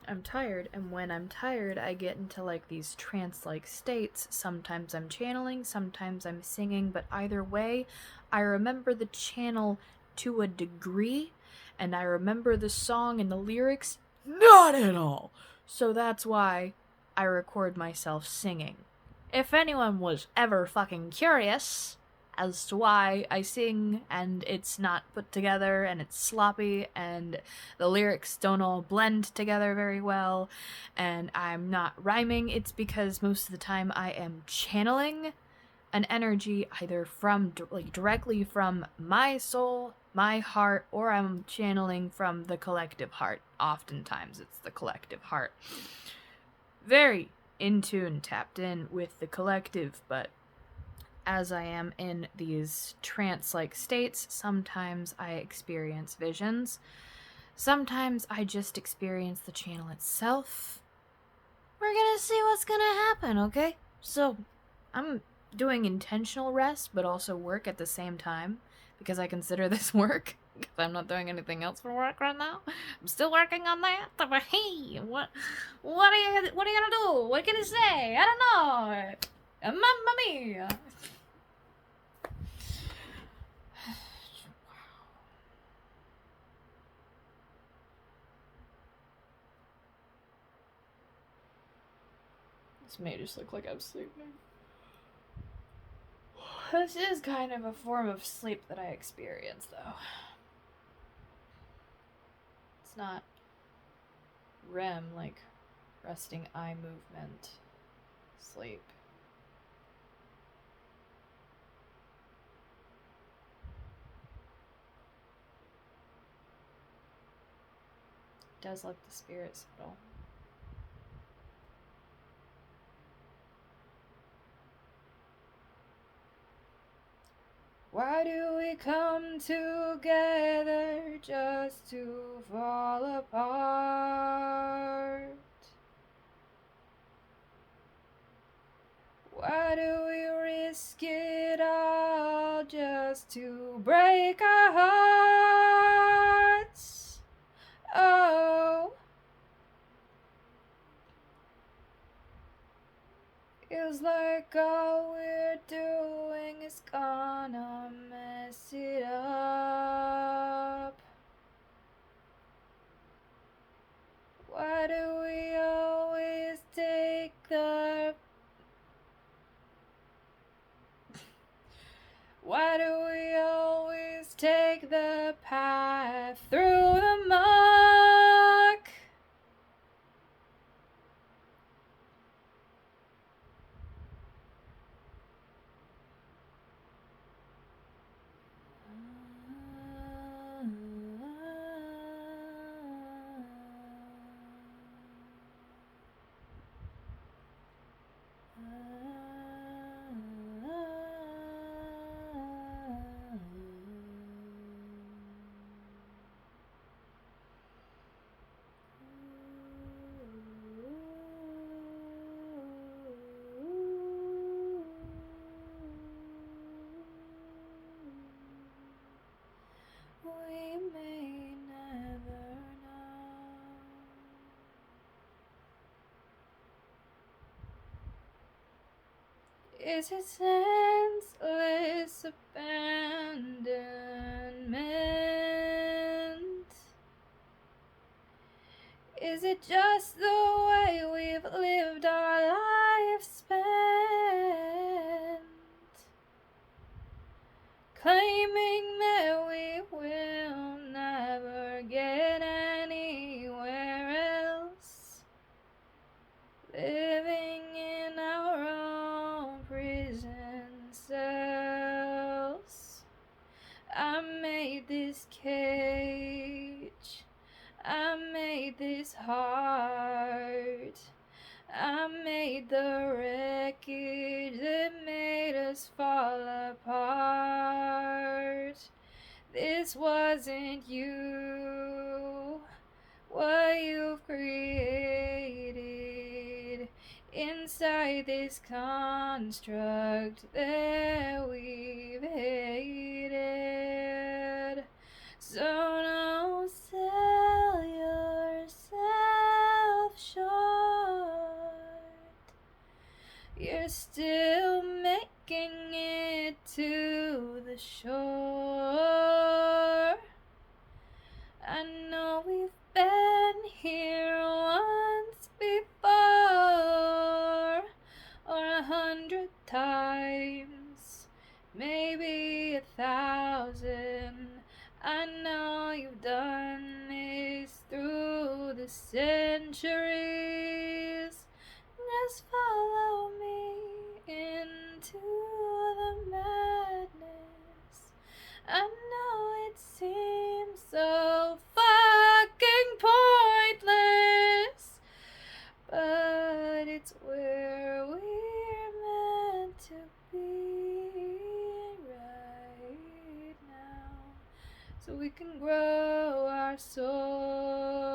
I'm tired, and when I'm tired, I get into like these trance-like states. Sometimes I'm channeling, sometimes I'm singing, but either way, I remember the channel to a degree, and I remember the song and the lyrics not at all. So that's why I record myself singing. If anyone was ever fucking curious as to why I sing and it's not put together and it's sloppy and the lyrics don't all blend together very well and I'm not rhyming, it's because most of the time I am channeling an energy either from directly from my soul, my heart, or I'm channeling from the collective heart. Oftentimes it's the collective heart. Very in tune, tapped in with the collective, but as I am in these trance-like states, sometimes I experience visions. Sometimes I just experience the channel itself. We're gonna see what's gonna happen, okay? So, I'm doing intentional rest, but also work at the same time, because I consider this work, because I'm not doing anything else for work right now. I'm still working on that, but hey, what are you gonna do? What can you say? I don't know. Mamma mia! This may just look like I'm sleeping. This is kind of a form of sleep that I experience, though. It's not REM, like resting eye movement sleep. It does let the spirit settle. Why do we come together just to fall apart? Why do we risk it all just to break our hearts? Oh, feels like all we're doing is gonna mess it up. Why do we always take the... Why do we always take the path through the muck? We may never know. Is it senseless abandonment? Is it just the way we've lived our life spent? Claiming that we will never get anywhere else, living in our own prison cells. I made this cage, I made this heart, I made the wreckage that made us fall apart. This wasn't you, what you've created inside this construct that we've hated. So don't sell yourself we're still making it to the shore. I know we've been here once before, or 100 times, maybe 1,000. I know you've done this through the centuries. Just follow me into the madness. I know it seems so fucking pointless, but it's where we're meant to be right now, so we can grow our souls.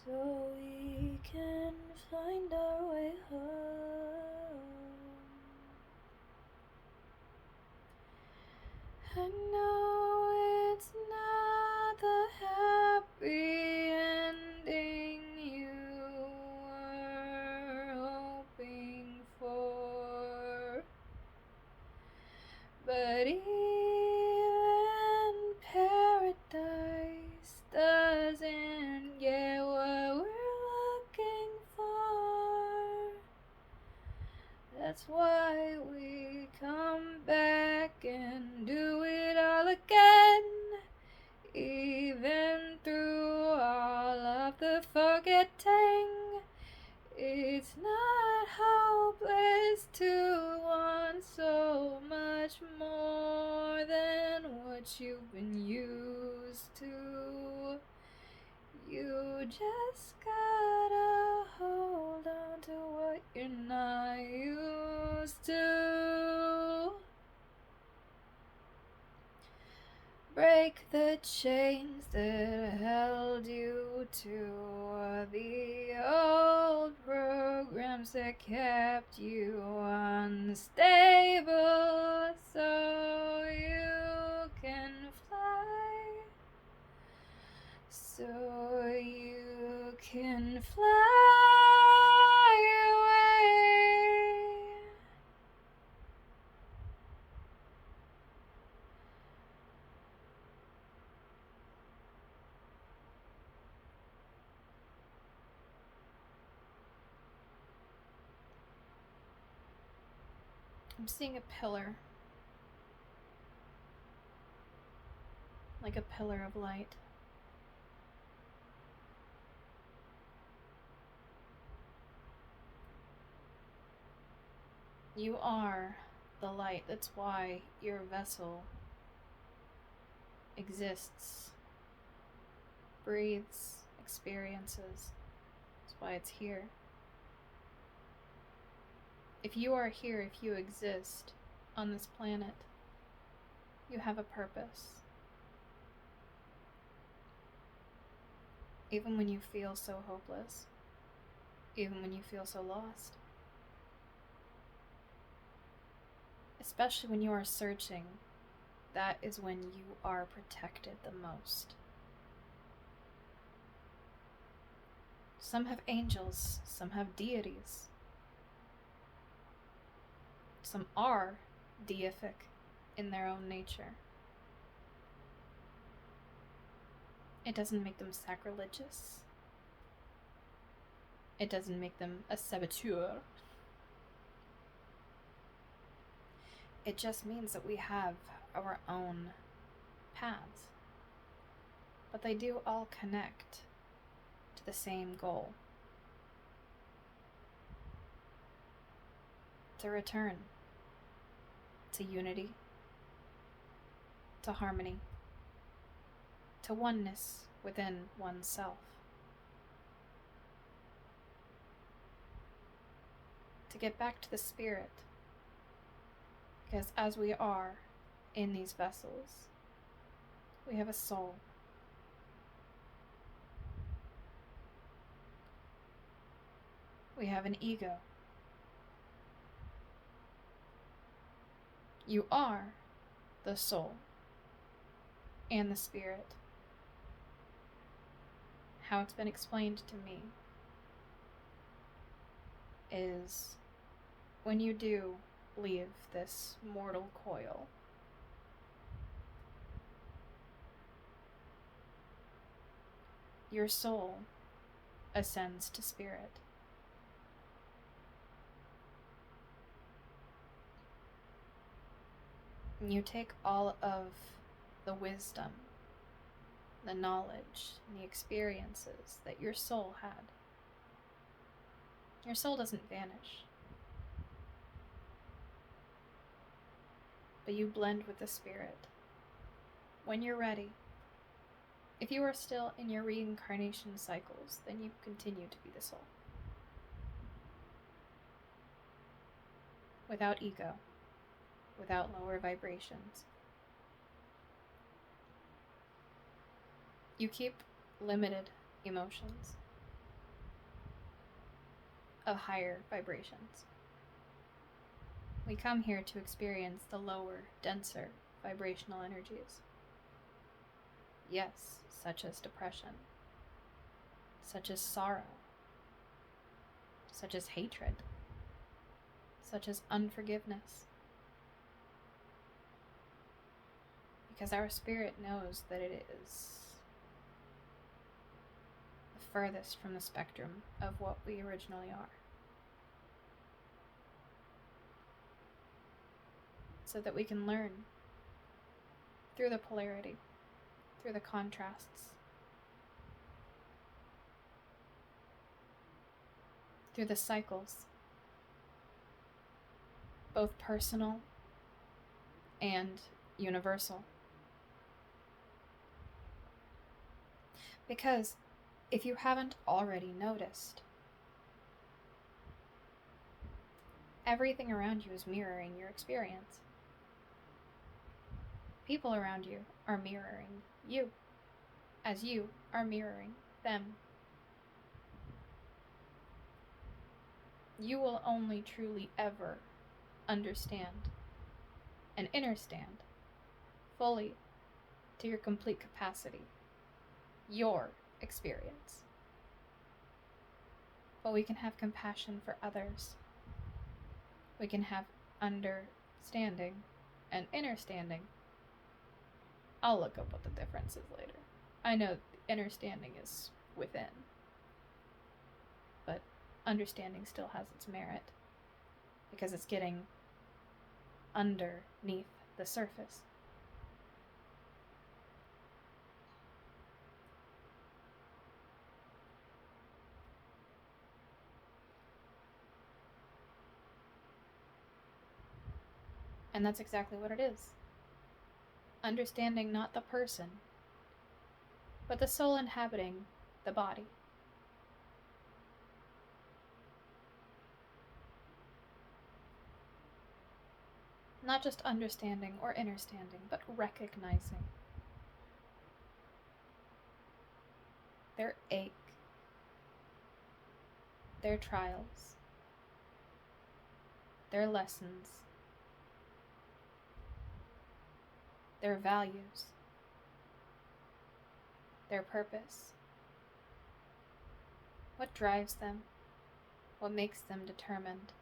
So we can find our way home. I know it's not the happy ending you were hoping for, but even paradise doesn't get what we're looking for. That's why we come back and do it all again, even through all of the forgetting. It's not hopeless to want so much more than what you've been used to. You just gotta hold on to what you're not used to. Break the chains that held you to the old programs that kept you unstable, so you can fly. So you can fly away. I'm seeing a pillar, like a pillar of light. You are the light. That's why your vessel exists, breathes, experiences. That's why it's here. If you are here, if you exist on this planet, you have a purpose. Even when you feel so hopeless, even when you feel so lost, especially when you are searching, that is when you are protected the most. Some have angels, some have deities. Some are deific in their own nature. It doesn't make them sacrilegious. It doesn't make them a saboteur. It just means that we have our own paths. But they do all connect to the same goal. To return to unity, to harmony, to oneness within oneself. To get back to the spirit. Because as we are in these vessels, we have a soul. We have an ego. You are the soul and the spirit. how it's been explained to me is when you do leave this mortal coil, your soul ascends to spirit. And you take all of the wisdom, the knowledge, and the experiences that your soul had. Your soul doesn't vanish, but you blend with the spirit. When you're ready, if you are still in your reincarnation cycles, then you continue to be the soul. Without ego, without lower vibrations. You keep limited emotions of higher vibrations. We come here to experience the lower, denser vibrational energies. Yes, such as depression, such as sorrow, such as hatred, such as unforgiveness. Because our spirit knows that it is the furthest from the spectrum of what we originally are. So that we can learn through the polarity, through the contrasts, through the cycles, both personal and universal. Because if you haven't already noticed, everything around you is mirroring your experience. People around you are mirroring you, as you are mirroring them. You will only truly ever understand and understand fully to your complete capacity your experience. But we can have compassion for others. We can have understanding and understanding. I'll look up what the difference is later. I know understanding is within, but understanding still has its merit because it's getting underneath the surface. And that's exactly what it is. Understanding not the person, but the soul inhabiting the body. Not just understanding or understanding, but recognizing their ache, their trials, their lessons, their values, their purpose, what drives them, what makes them determined,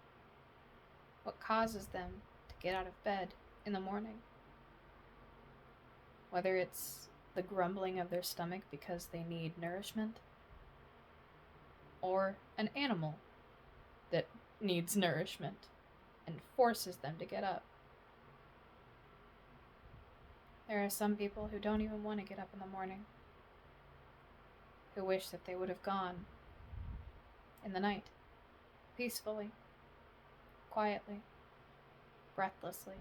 what causes them to get out of bed in the morning. Whether it's the grumbling of their stomach because they need nourishment, or an animal that needs nourishment and forces them to get up. There are some people who don't even want to get up in the morning, who wish that they would have gone in the night, peacefully, quietly, breathlessly.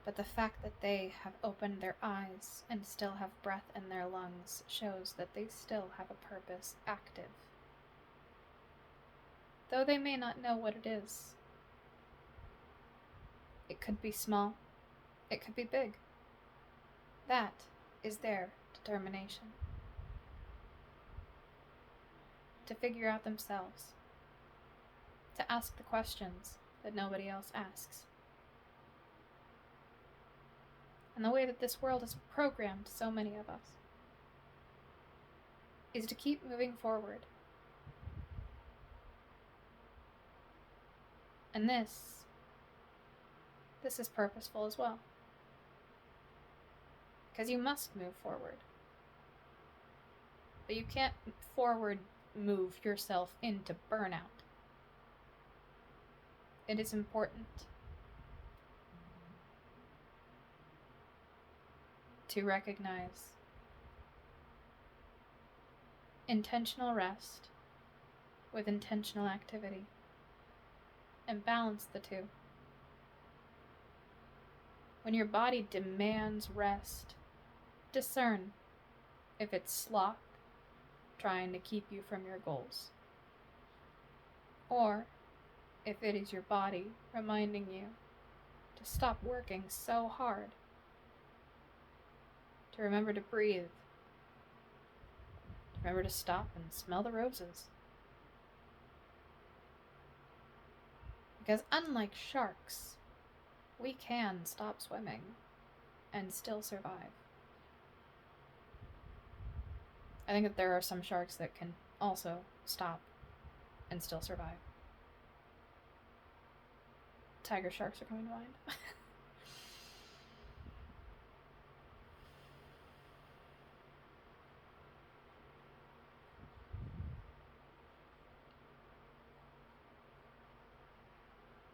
But the fact that they have opened their eyes and still have breath in their lungs shows that they still have a purpose active. Though they may not know what it is. It could be small, it could be big. That is their determination. To figure out themselves. To ask the questions that nobody else asks. and the way that this world has programmed so many of us, is to keep moving forward. And this is purposeful as well. Because you must move forward. But you can't forward move yourself into burnout. It is important to recognize intentional rest with intentional activity and balance the two. When your body demands rest, discern if it's sloth trying to keep you from your goals, or if it is your body reminding you to stop working so hard, to remember to breathe, to remember to stop and smell the roses. Because unlike sharks, we can stop swimming and still survive. I think that there are some sharks that can also stop and still survive. Tiger sharks are coming to mind.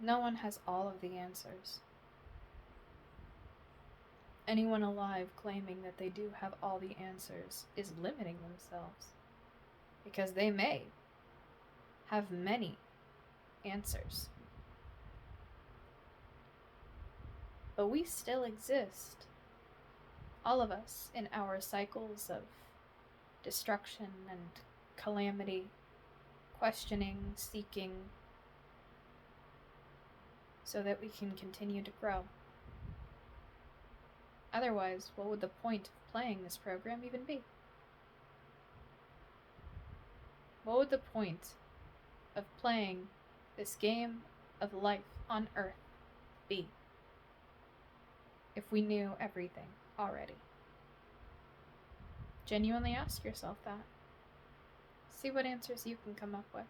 No one has all of the answers. Anyone alive claiming that they do have all the answers is limiting themselves, because they may have many answers. But we still exist, all of us, in our cycles of destruction and calamity, questioning, seeking, so that we can continue to grow. Otherwise, what would the point of playing this program even be? What would the point of playing this game of life on Earth be if we knew everything already? Genuinely ask yourself that. See what answers you can come up with.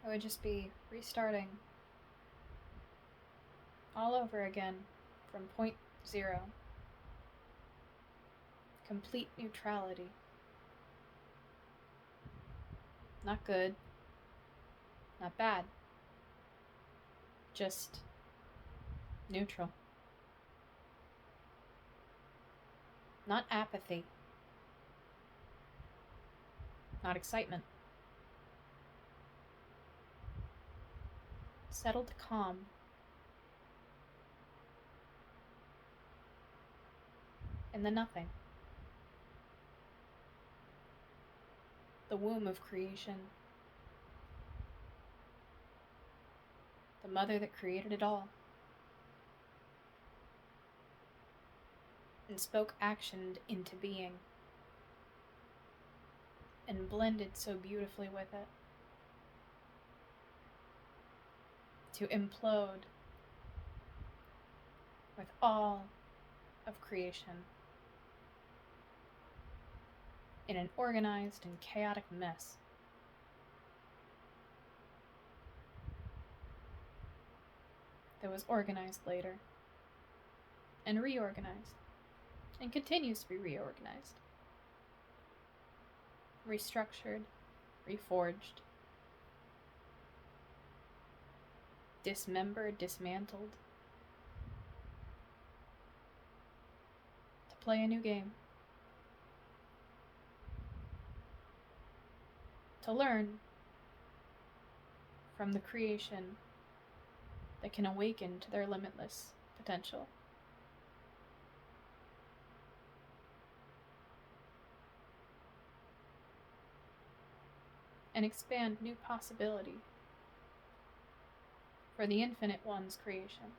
It would just be restarting all over again from point zero. Complete neutrality. Not good, not bad, just neutral. Not apathy, not excitement. Settled calm. In the nothing. The womb of creation. The mother that created it all. And spoke action into being. And blended so beautifully with it. To implode with all of creation in an organized and chaotic mess. That was organized later, and reorganized, and continues to be reorganized, restructured, reforged, dismembered, dismantled, to play a new game, to learn from the creation that can awaken to their limitless potential. And expand new possibility for the Infinite One's creation.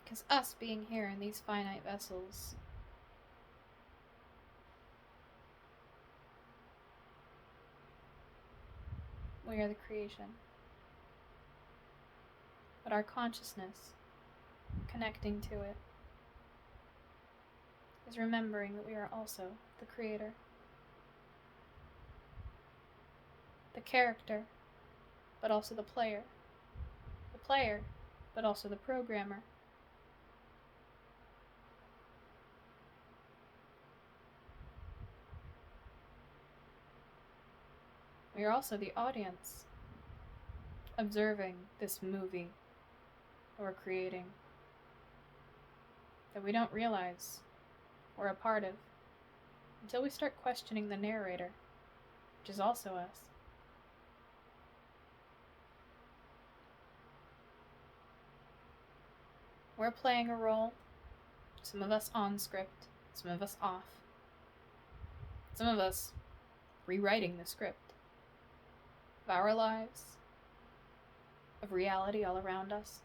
Because us being here in these finite vessels we are the creation. But our consciousness, connecting to it, is remembering that we are also the creator. The character, but also the player. The player, but also the programmer. We are also the audience, observing this movie that we're creating, that we don't realize we're a part of until we start questioning the narrator, which is also us. We're playing a role, some of us on script, some of us off, some of us rewriting the script of our lives, of reality all around us.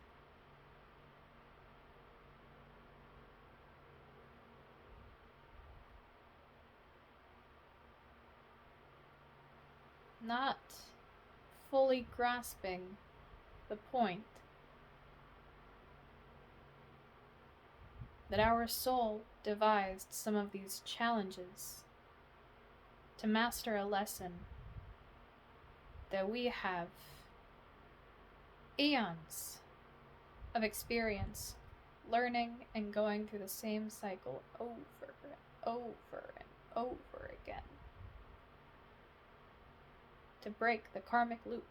Not fully grasping the point that our soul devised some of these challenges to master a lesson that we have eons of experience learning and going through the same cycle over and over and over again to break the karmic loop.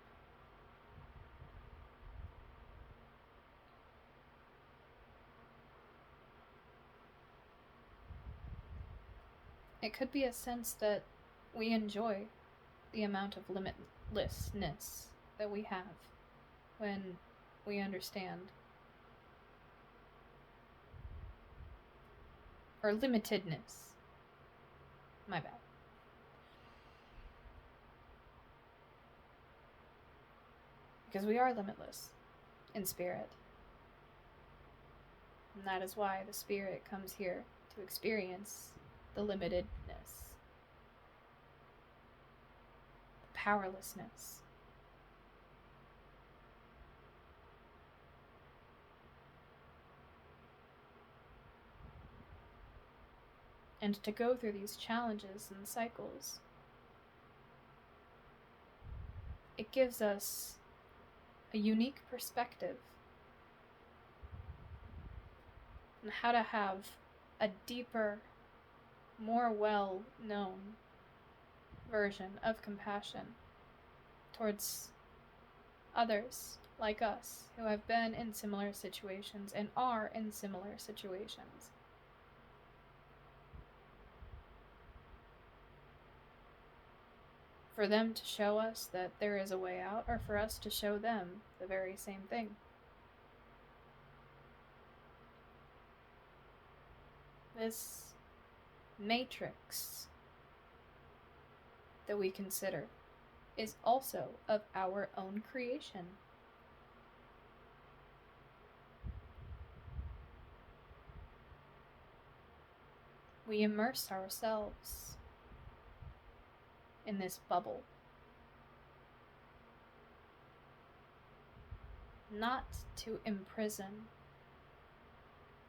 It could be a sense that we enjoy the amount of limitlessness that we have when we understand, or limitedness. My bad. Because we are limitless in spirit. And that is why the spirit comes here to experience the limitedness, the powerlessness. And to go through these challenges and cycles, it gives us a unique perspective on how to have a deeper, more well-known version of compassion towards others like us who have been in similar situations and are in similar situations. For them to show us that there is a way out, or for us to show them the very same thing. This matrix that we consider is also of our own creation. We immerse ourselves in this bubble, not to imprison,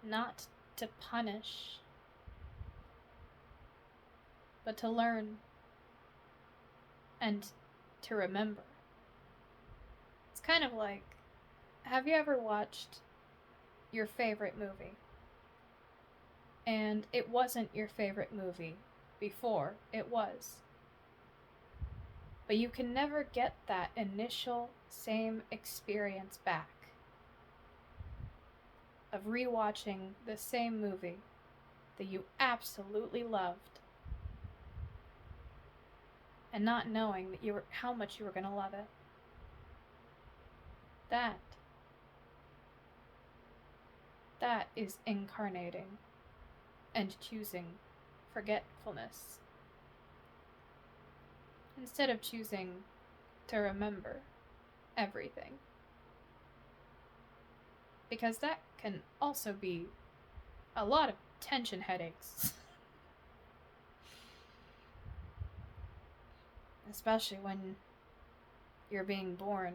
not to punish, but to learn and to remember. It's kind of like, have you ever watched your favorite movie? And it wasn't your favorite movie before it was. But you can never get that initial same experience back of rewatching the same movie that you absolutely loved and not knowing that how much you were going to love it. That is incarnating and choosing forgetfulness instead of choosing to remember everything. Because that can also be a lot of tension headaches. Especially when you're being born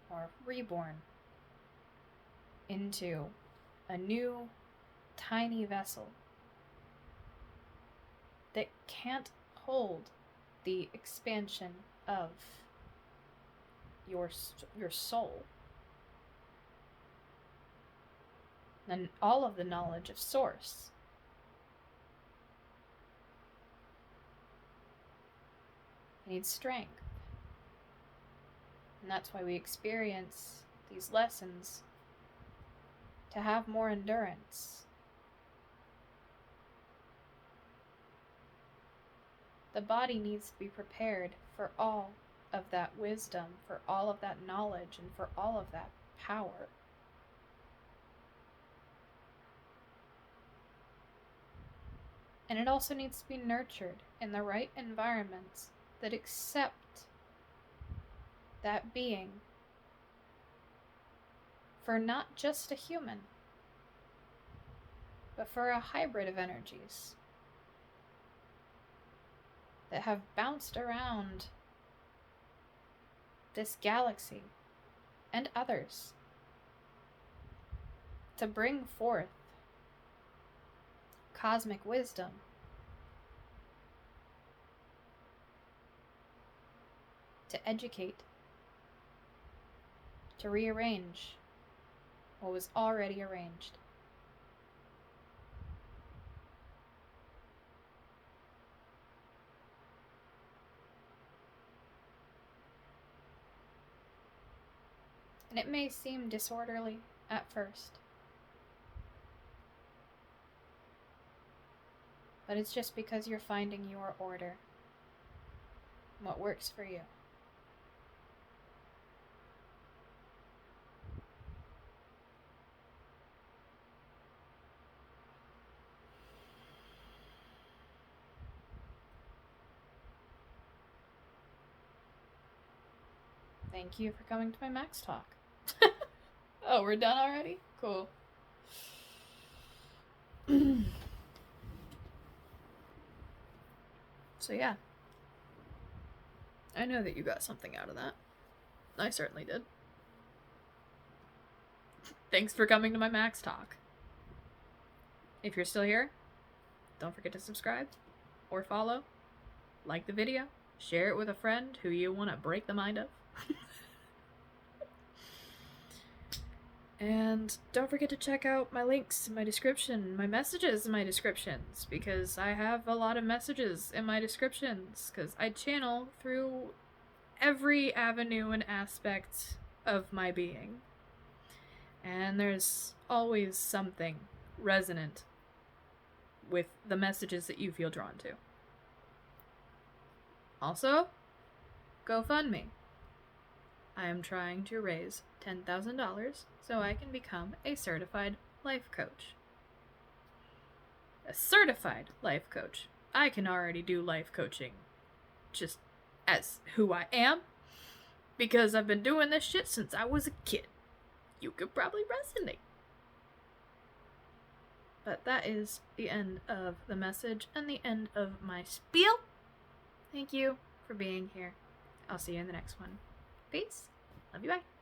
or reborn into a new tiny vessel that can't hold the expansion of your soul and all of the knowledge of Source. It needs strength. And that's why we experience these lessons, to have more endurance. The body needs to be prepared for all of that wisdom, for all of that knowledge, and for all of that power. And it also needs to be nurtured in the right environments that accept that being for not just a human, but for a hybrid of energies that have bounced around this galaxy and others to bring forth cosmic wisdom, to educate, to rearrange what was already arranged. And it may seem disorderly at first, but it's just because you're finding your order, what works for you. Thank you for coming to my Max Talk. Oh, we're done already? Cool. So yeah. I know that you got something out of that. I certainly did. Thanks for coming to my Max Talk. If you're still here, don't forget to subscribe or follow, like the video, share it with a friend who you want to break the mind of. And don't forget to check out my links in my description, my messages in my descriptions, because I have a lot of messages in my descriptions, because I channel through every avenue and aspect of my being. And there's always something resonant with the messages that you feel drawn to. Also, GoFundMe. I am trying to raise $10,000 so I can become a certified life coach. A certified life coach. I can already do life coaching just as who I am, because I've been doing this shit since I was a kid. You could probably resonate. But that is the end of the message and the end of my spiel. Thank you for being here. I'll see you in the next one. Peace. Love you. Bye.